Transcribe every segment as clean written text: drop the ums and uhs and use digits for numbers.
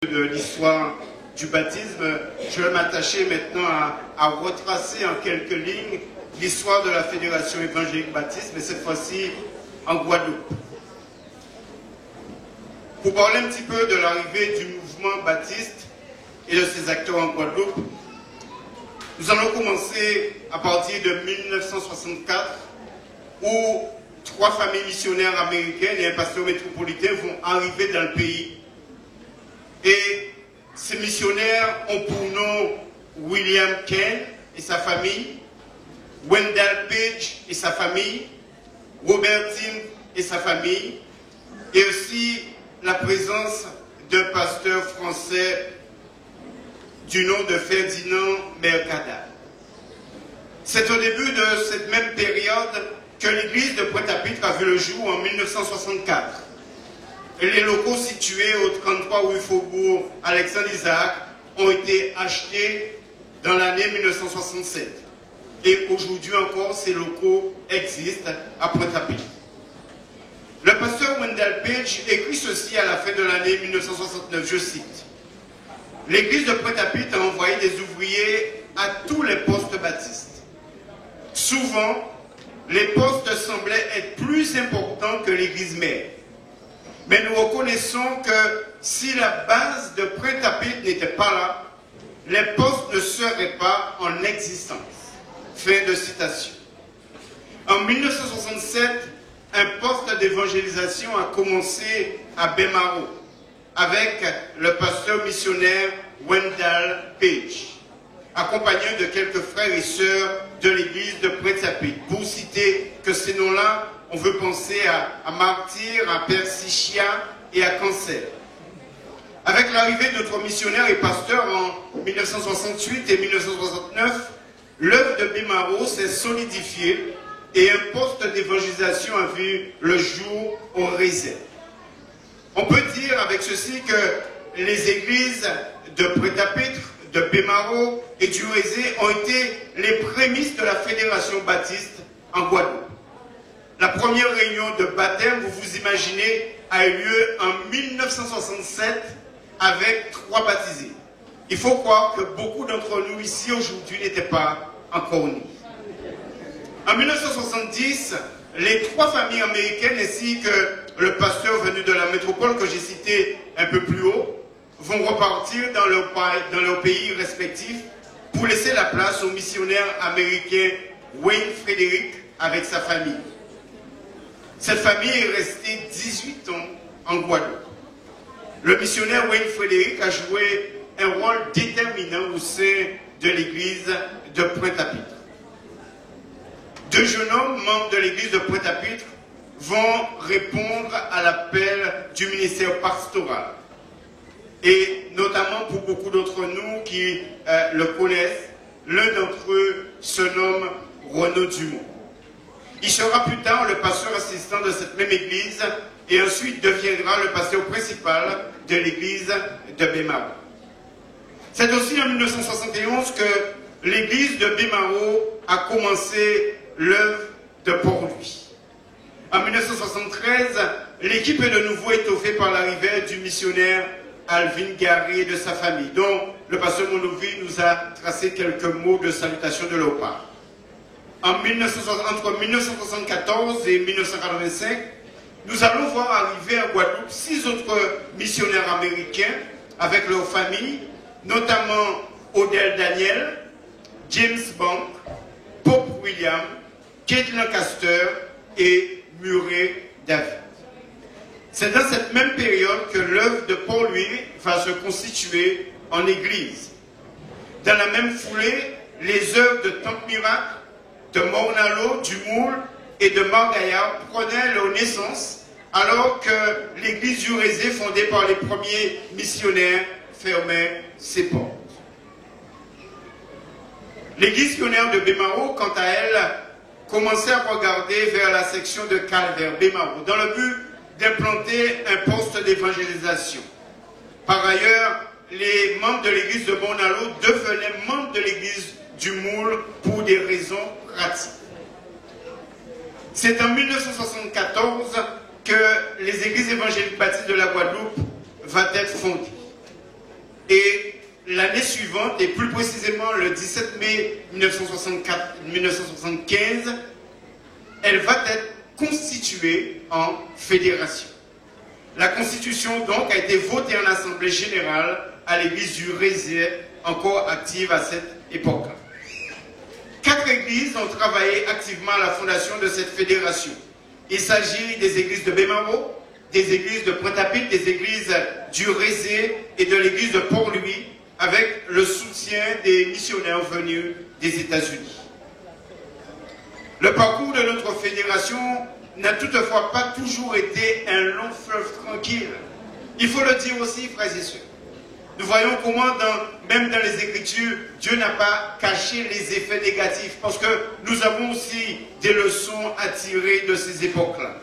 de l'histoire du baptisme, je vais m'attacher maintenant à retracer en quelques lignes l'histoire de la Fédération évangélique baptiste, mais cette fois-ci en Guadeloupe. Pour parler un petit peu de l'arrivée du mouvement baptiste et de ses acteurs en Guadeloupe, nous allons commencer à partir de 1964, où 3 familles missionnaires américaines et un pasteur métropolitain vont arriver dans le pays. Et ces missionnaires ont pour nom William Ken et sa famille, Wendell Page et sa famille, Robert Tim et sa famille, et aussi la présence d'un pasteur français du nom de Ferdinand Mercadal. C'est au début de cette même période que l'église de Pointe-à-Pitre a vu le jour en 1964. Les locaux situés au 33 rue Faubourg Alexandre Isaac ont été achetés dans l'année 1967. Et aujourd'hui encore, ces locaux existent à Pointe-à-Pitre. Le pasteur Wendell Page écrit ceci à la fin de l'année 1969, je cite: « L'église de Pointe-à-Pitre a envoyé des ouvriers à tous les postes baptistes. Souvent, les postes semblaient être plus importants que l'église mère. Mais nous reconnaissons que si la base de Pointe-à-Pitre n'était pas là, les postes ne seraient pas en existence. » Fin de citation. En 1967, un poste d'évangélisation a commencé à Bémaro avec le pasteur missionnaire Wendell Page, accompagné de quelques frères et sœurs de l'église de Pointe-à-Pitre. Pour citer que ces noms-là, on veut penser à Martyr, à Persichia et à Cancer. Avec l'arrivée d'autres missionnaires et pasteurs en 1968 et 1969, l'œuvre de Bémaro s'est solidifiée et un poste d'évangélisation a vu le jour au réserve. On peut dire avec ceci que les églises de Pointe-à-Pitre, de Bémaro et du Rézé ont été les prémices de la Fédération baptiste en Guadeloupe. La première réunion de baptême, vous vous imaginez, a eu lieu en 1967 avec 3 baptisés. Il faut croire que beaucoup d'entre nous ici aujourd'hui n'étaient pas encore nés. En 1970, les 3 familles américaines ainsi que le pasteur venu de la métropole que j'ai cité un peu plus haut vont repartir dans leur pays respectif pour laisser la place au missionnaire américain Wayne Frederick avec sa famille. Cette famille est restée 18 ans en Guadeloupe. Le missionnaire Wayne Frederick a joué un rôle déterminant au sein de l'église de Pointe-à-Pitre. 2 jeunes hommes, membres de l'église de Pointe-à-Pitre, vont répondre à l'appel du ministère pastoral. Et notamment pour beaucoup d'entre nous qui le connaissent, l'un d'entre eux se nomme Renaud Dumont. Il sera plus tard le pasteur assistant de cette même église et ensuite deviendra le pasteur principal de l'église de Bémaro. C'est aussi en 1971 que l'église de Bémaro a commencé l'œuvre de Port-Louis. En 1973, l'équipe est de nouveau étoffée par l'arrivée du missionnaire Alvin Gary et de sa famille, dont le pasteur Monovi nous a tracé quelques mots de salutation de leur part. Entre 1974 et 1985, nous allons voir arriver en Guadeloupe 6 autres missionnaires américains avec leurs familles, notamment Odell Daniel, James Bank, Pope William, Kate Lancaster et Murray David. C'est dans cette même période que l'œuvre de Port-Louis va se constituer en église. Dans la même foulée, les œuvres de Temple Miracle, de Mornalo, du Moule et de Margaillard prenaient leur naissance alors que l'église du Rézé, fondée par les premiers missionnaires, fermait ses portes. L'église pionnière de Bémaro, quant à elle, commençait à regarder vers la section de Calvaire, Bémaro, dans le but d'implanter un poste d'évangélisation. Par ailleurs, les membres de l'église de Mornalo devenaient membres de l'église du Moule pour des raisons pratiques. C'est en 1974 que les églises évangéliques baptistes de la Guadeloupe va être fondée. Et l'année suivante, et plus précisément le 17 mai 1975, elle va être constituée en fédération. La constitution donc a été votée en assemblée générale à l'église du Rézé, encore active à cette époque-là. 4 églises ont travaillé activement à la fondation de cette fédération. Il s'agit des églises de Bémaro, des églises de Pointe-à-Pitre, des églises du Rézé et de l'église de Port-Louis, avec le soutien des missionnaires venus des États-Unis. Le parcours de notre fédération n'a toutefois pas toujours été un long fleuve tranquille. Il faut le dire aussi, frères et sœurs. Nous voyons comment, même dans les Écritures, Dieu n'a pas caché les effets négatifs, parce que nous avons aussi des leçons à tirer de ces époques-là.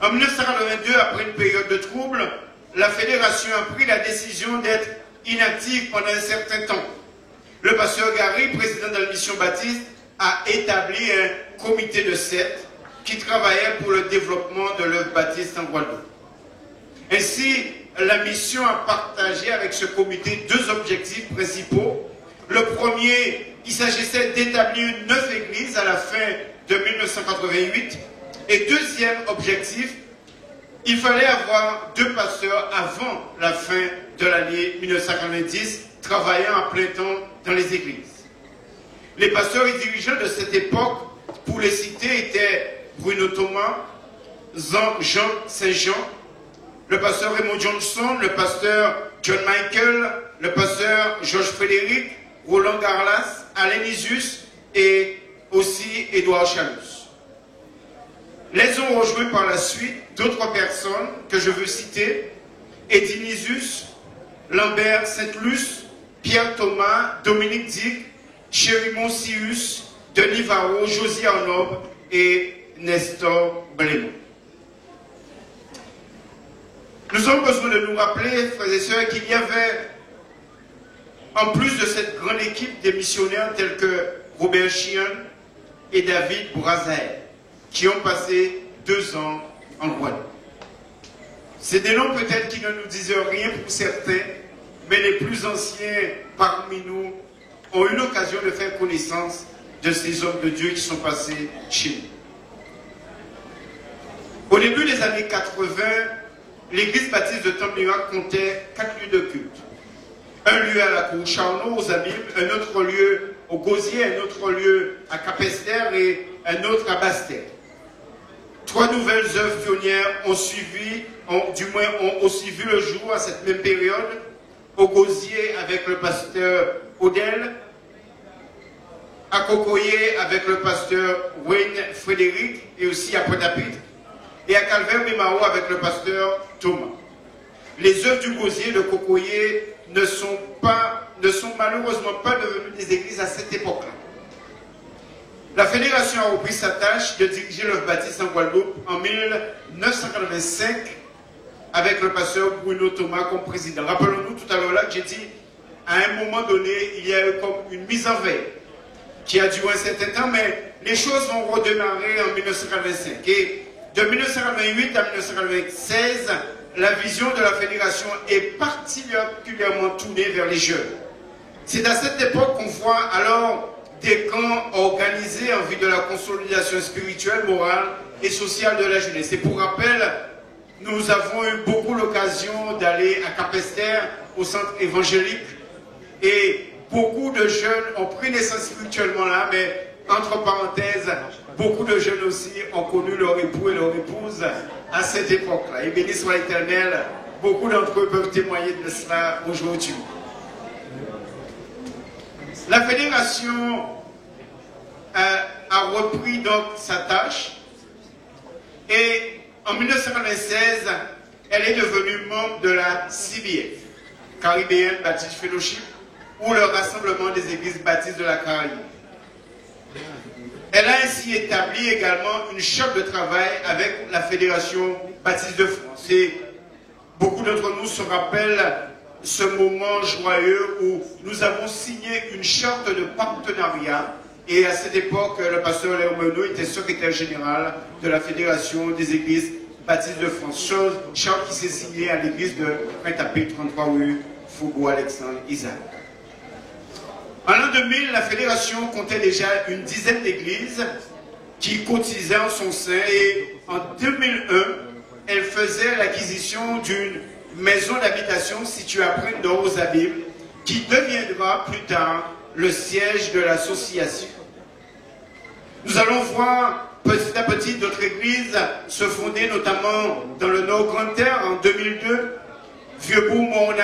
En 1982, après une période de trouble, la fédération a pris la décision d'être inactive pendant un certain temps. Le pasteur Gary, président de la mission baptiste, a établi un comité de 7 qui travaillait pour le développement de l'œuvre baptiste en Guadeloupe. Ainsi, la mission a partagé avec ce comité 2 objectifs principaux. Le premier, il s'agissait d'établir 9 églises à la fin de 1988. Et deuxième objectif, il fallait avoir 2 pasteurs avant la fin de l'année 1990, travaillant à plein temps dans les églises. Les pasteurs et dirigeants de cette époque, pour les citer, étaient Bruno Thomas, Jean Saint-Jean, le pasteur Raymond Johnson, le pasteur John Michael, le pasteur Georges Frédéric, Roland Garlas, Alain Isus et aussi Édouard Chalus. Les ont rejoints par la suite d'autres personnes que je veux citer: Eddie Nisus, Lambert Saint-Luce, Pierre Thomas, Dominique Dick, Chérimon Sius, Denis Varro, Josie Arnob et Nestor Blémont. Nous avons besoin de nous rappeler, frères et sœurs, qu'il y avait, en plus de cette grande équipe des missionnaires tels que Robert Chian et David Brazaï, qui ont passé 2 ans en Guadeloupe. C'est des noms peut-être qui ne nous disent rien pour certains, mais les plus anciens parmi nous ont eu l'occasion de faire connaissance de ces hommes de Dieu qui sont passés chez nous. Au début des années 80, l'église baptiste de Temple-Miracle comptait 4 lieux de culte. Un lieu à la cour Charnot, aux Abîmes, un autre lieu au Gosier, un autre lieu à Capester et un autre à Basse-Terre. 3 nouvelles œuvres pionnières ont aussi vu le jour à cette même période. Au Gosier avec le pasteur Odel, à Cocoyer avec le pasteur Wayne Frédéric et aussi à Pointe-à-Pitre, et à Calvaire-Bémaro avec le pasteur Thomas. Les œuvres du Gosier de Cocoyer ne sont malheureusement pas devenues des églises à cette époque-là. La fédération a repris sa tâche de diriger l'œuvre baptiste en Guadeloupe en 1985 avec le pasteur Bruno Thomas comme président. Rappelons-nous tout à l'heure là que j'ai dit, à un moment donné, il y a eu comme une mise en veille qui a duré un certain temps, mais les choses vont redémarrer en 1985. Et de 1988 à 1996, la vision de la fédération est particulièrement tournée vers les jeunes. C'est à cette époque qu'on voit alors des camps organisés en vue de la consolidation spirituelle, morale et sociale de la jeunesse. Et pour rappel, nous avons eu beaucoup l'occasion d'aller à Capester, au centre évangélique, et beaucoup de jeunes ont pris naissance spirituellement là, mais entre parenthèses, beaucoup de jeunes aussi ont connu leur époux et leur épouse à cette époque-là. Et béni soit l'Éternel, beaucoup d'entre eux peuvent témoigner de cela aujourd'hui. La fédération a repris donc sa tâche et en 1996, elle est devenue membre de la CBF, Caribbean Baptist Fellowship, ou le rassemblement des églises baptistes de la Caraïbe. Elle a ainsi établi également une charte de travail avec la Fédération Baptiste de France. Et beaucoup d'entre nous se rappellent ce moment joyeux où nous avons signé une charte de partenariat. Et à cette époque, le pasteur Léon Meneau était secrétaire général de la Fédération des Églises Baptistes de France. Charte qui s'est signée à l'église de Pointe-à-Pitre, 33 rue Foucault Alexandre Isaac. En l'an 2000, la fédération comptait déjà une dizaine d'églises qui cotisaient en son sein et en 2001, elle faisait l'acquisition d'une maison d'habitation située à Prendor aux Abîmes qui deviendra plus tard le siège de l'association. Nous allons voir petit à petit d'autres églises se fonder, notamment dans le Nord Grande-Terre en 2002, Vieux-Bourg,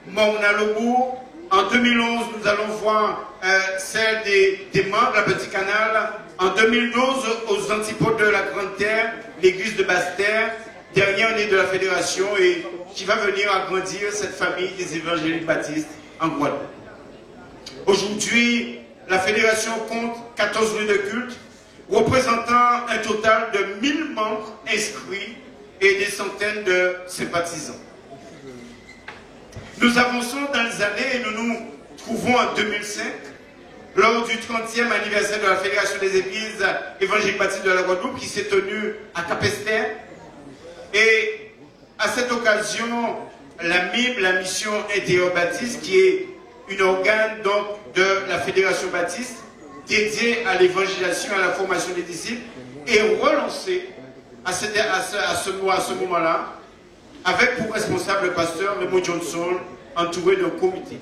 Mornalobourg. En 2011, nous allons voir celle des membres de la Petit Canal. En 2012, aux antipodes de la Grande-Terre, l'église de Basse-Terre, dernière née de la fédération et qui va venir agrandir cette famille des évangéliques baptistes en Guadeloupe. Aujourd'hui, la fédération compte 14 lieux de culte, représentant un total de 1000 membres inscrits et des centaines de sympathisants. Nous avançons dans les années et nous nous trouvons en 2005, lors du 30e anniversaire de la Fédération des Églises évangéliques baptistes de la Guadeloupe qui s'est tenu à Capesterre. Et à cette occasion, la MIB, la Mission intérieure baptiste, qui est une organe donc de la Fédération baptiste dédiée à l'évangélisation et à la formation des disciples, est relancée à ce moment-là, avec pour responsable le pasteur Raymond Johnson, entouré d'un comité.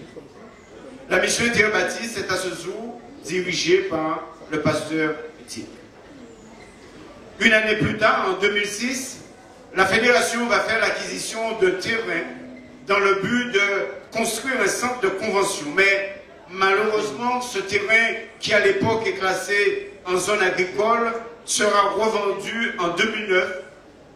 La mission intérieure baptiste est à ce jour dirigée par le pasteur Étienne. Une année plus tard, en 2006, la fédération va faire l'acquisition de terrain dans le but de construire un centre de convention. Mais malheureusement, ce terrain qui à l'époque est classé en zone agricole sera revendu en 2009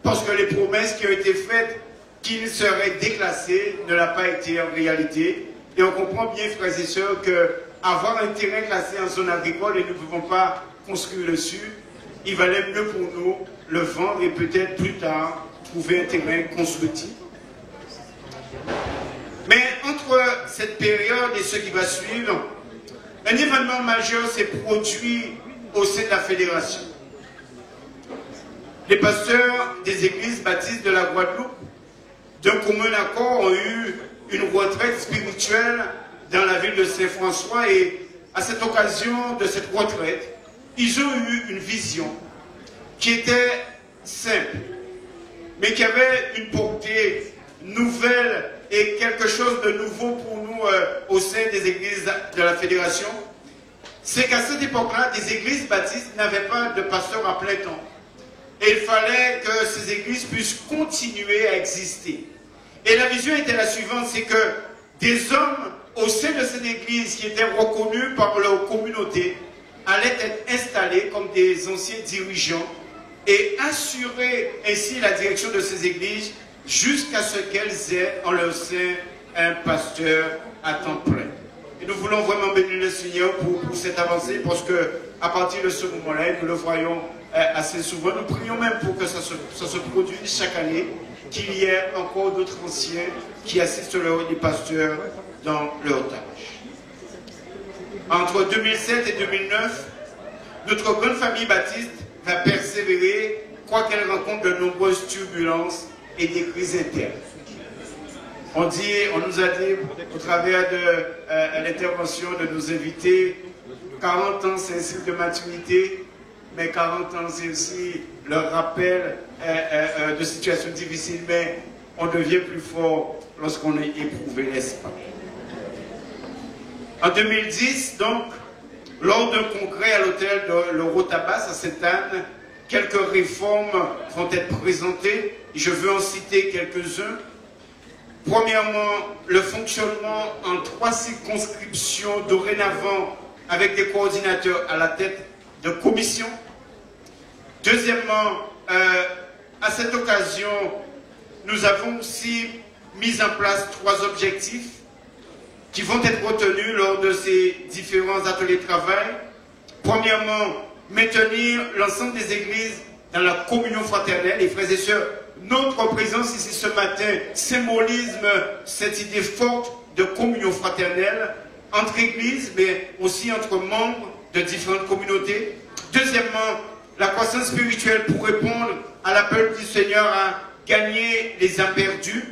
parce que les promesses qui ont été faites qu'il serait déclassé ne l'a pas été en réalité. Et on comprend bien, frères et sœurs, qu'avoir un terrain classé en zone agricole et nous ne pouvons pas construire dessus, il valait mieux pour nous le vendre et peut-être plus tard trouver un terrain constructible. Mais entre cette période et ce qui va suivre, un événement majeur s'est produit au sein de la fédération. Les pasteurs des églises baptistes de la Guadeloupe, d'un commun accord, ont eu une retraite spirituelle dans la ville de Saint-François et à cette occasion de cette retraite, ils ont eu une vision qui était simple, mais qui avait une portée nouvelle et quelque chose de nouveau pour nous au sein des églises de la fédération. C'est qu'à cette époque-là, des églises baptistes n'avaient pas de pasteur à plein temps. Et il fallait que ces églises puissent continuer à exister. Et la vision était la suivante, c'est que des hommes au sein de cette église qui étaient reconnus par leur communauté allaient être installés comme des anciens dirigeants et assurer ainsi la direction de ces églises jusqu'à ce qu'elles aient en leur sein un pasteur à temps plein. Et nous voulons vraiment bénir le Seigneur pour cette avancée parce qu'à partir de ce moment-là, nous le voyons assez souvent. Nous prions même pour que ça se produise chaque année, qu'il y ait encore d'autres anciens qui assistent les pasteurs dans leur tâche. Entre 2007 et 2009, notre grande famille baptiste va persévérer, quoiqu'elle rencontre de nombreuses turbulences et des crises internes. On nous a dit, au travers de l'intervention de nos invités, 40 ans c'est un cycle de maturité, mais 40 ans c'est aussi le rappel de situations difficiles, mais on devient plus fort lorsqu'on est éprouvé, n'est-ce pas? En 2010, donc, lors d'un congrès à l'hôtel de l'Eurotabas à Sainte-Anne, quelques réformes vont être présentées. Je veux en citer quelques-uns. Premièrement, le fonctionnement en 3 circonscriptions dorénavant avec des coordinateurs à la tête de commissions. Deuxièmement, à cette occasion, nous avons aussi mis en place 3 objectifs qui vont être retenus lors de ces différents ateliers de travail. Premièrement, maintenir l'ensemble des églises dans la communion fraternelle. Et frères et sœurs, notre présence ici ce matin symbolise cette idée forte de communion fraternelle entre églises, mais aussi entre membres de différentes communautés. Deuxièmement, la croissance spirituelle pour répondre à l'appel du Seigneur à gagner les âmes perdues.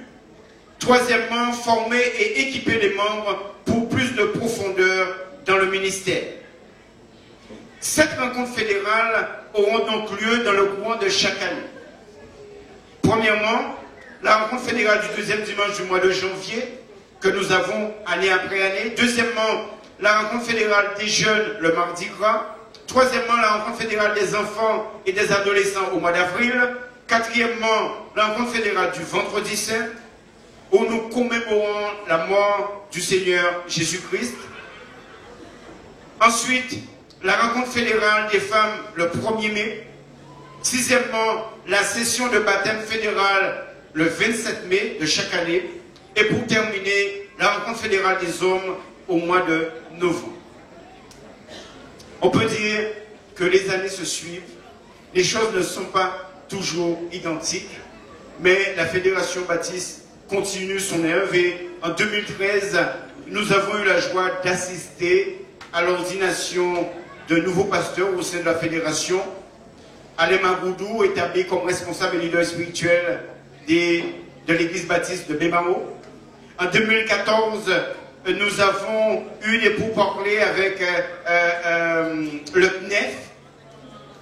Troisièmement, former et équiper les membres pour plus de profondeur dans le ministère. Cette rencontre fédérale auront donc lieu dans le courant de chaque année. Premièrement, la rencontre fédérale du deuxième dimanche du mois de janvier, que nous avons année après année. Deuxièmement, la rencontre fédérale des jeunes le mardi gras. Troisièmement, la rencontre fédérale des enfants et des adolescents au mois d'avril. Quatrièmement, la rencontre fédérale du vendredi saint, où nous commémorons la mort du Seigneur Jésus-Christ. Ensuite, la rencontre fédérale des femmes le 1er mai. Sixièmement, la session de baptême fédérale le 27 mai de chaque année. Et pour terminer, la rencontre fédérale des hommes au mois de novembre. On peut dire que les années se suivent, les choses ne sont pas toujours identiques, mais la Fédération Baptiste continue son œuvre et en 2013, nous avons eu la joie d'assister à l'ordination de nouveaux pasteurs au sein de la Fédération. Alain Magoudou, établi comme responsable et leader spirituel de l'Église Baptiste de Bémaro. En 2014, nous avons eu des pourparlers avec le CNEF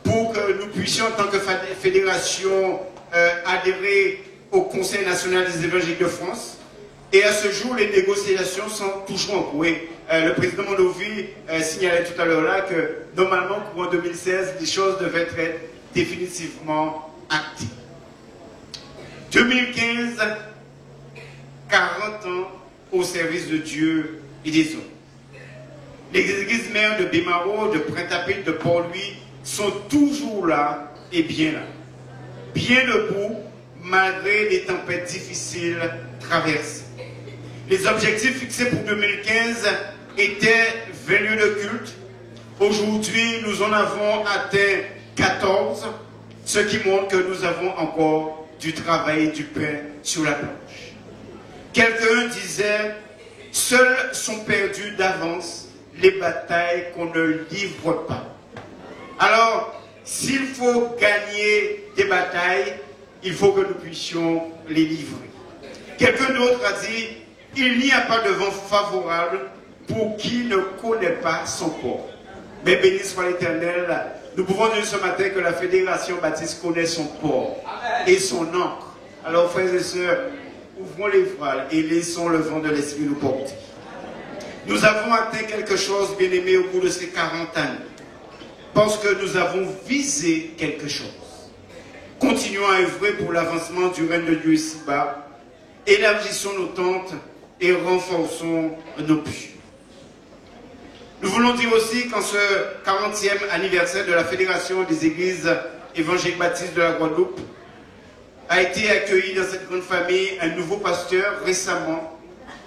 pour que nous puissions, en tant que fédération, adhérer au Conseil national des évangéliques de France. Et à ce jour, les négociations sont toujours en cours. Le président Mondovi signalait tout à l'heure là que normalement, courant 2016, les choses devaient être définitivement actées. 2015, 40 ans au service de Dieu et des hommes. Les églises mères de Bémaro, de Pointe-à-Pitre, de Port-Louis sont toujours là et bien là. Bien debout, malgré les tempêtes difficiles traversées. Les objectifs fixés pour 2015 étaient 20 lieux de culte. Aujourd'hui, nous en avons atteint 14, ce qui montre que nous avons encore du travail et du pain sur la planche. Quelqu'un disait, seuls sont perdus d'avance les batailles qu'on ne livre pas. Alors, s'il faut gagner des batailles, il faut que nous puissions les livrer. Quelqu'un d'autre a dit, il n'y a pas de vent favorable pour qui ne connaît pas son port. Mais béni soit l'Éternel, nous pouvons dire ce matin que la Fédération Baptiste connaît son port et son ancre. Alors, frères et sœurs, ouvrons les voiles et laissons le vent de l'Esprit nous porter. Nous avons atteint quelque chose, bien-aimés, au bout de ces 40 années. Parce que nous avons visé quelque chose. Continuons à œuvrer pour l'avancement du règne de Dieu ici-bas. Élargissons nos tentes et renforçons nos puits. Nous voulons dire aussi qu'en ce 40e anniversaire de la Fédération des Églises évangéliques baptistes de la Guadeloupe, a été accueilli dans cette grande famille un nouveau pasteur récemment,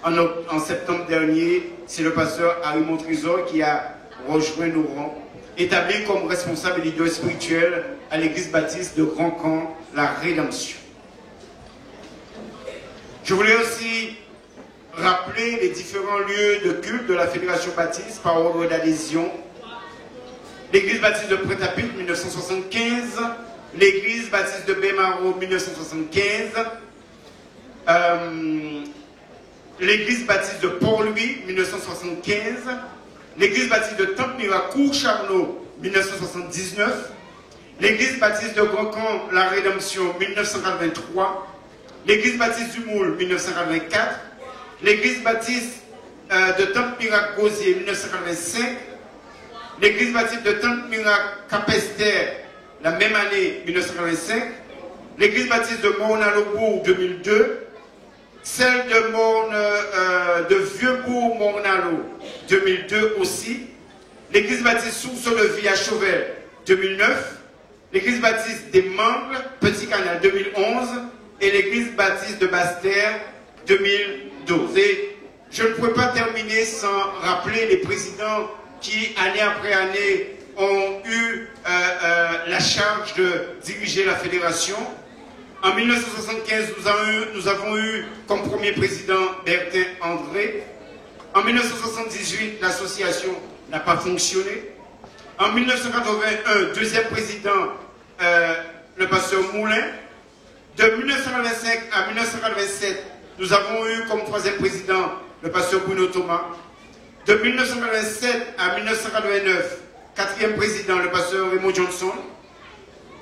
en septembre dernier. C'est le pasteur Harry Montrésor qui a rejoint nos rangs, établi comme responsable et leader spirituel à l'église baptiste de Grand Camp, la Rédemption. Je voulais aussi rappeler les différents lieux de culte de la Fédération Baptiste par ordre d'adhésion. L'église baptiste de Pointe-à-Pitre, 1975. L'église baptiste de Bémaro, 1975. L'église baptiste de Port-Louis, 1975. L'église baptiste de Tempe-Miracourt-Charnot, 1979. L'église baptiste de Grand Camp, la Rédemption, 1983. L'église baptiste du Moule, 1984. L'église baptiste de Tempe-Mirac-Gosier, 1985. L'église baptiste de Tempe-Mirac-Capester, la même année, 1985. L'église baptiste de Morne-à-Laubourg, 2002. Celle de Vieux-Bourg-Mornalo, 2002 aussi. L'église baptiste Source-de-Vie à Chauvel, 2009. L'église baptiste des Mangles, Petit Canal, 2011. Et l'église baptiste de Basse-Terre, 2012. Et je ne pourrais pas terminer sans rappeler les présidents qui, année après année, ont eu la charge de diriger la fédération. En 1975, nous avons eu comme premier président Bertin André. En 1978, l'association n'a pas fonctionné. En 1981, deuxième président, le pasteur Moulin. De 1925 à 1987, nous avons eu comme troisième président le pasteur Bruno Thomas. De 1987 à 1989, quatrième président, le pasteur Raymond Johnson.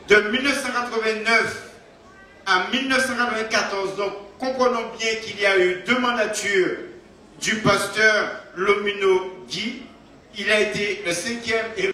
De 1989 à 1994, donc comprenons bien qu'il y a eu 2 mandatures du pasteur Lomino Guy. Il a été le 5e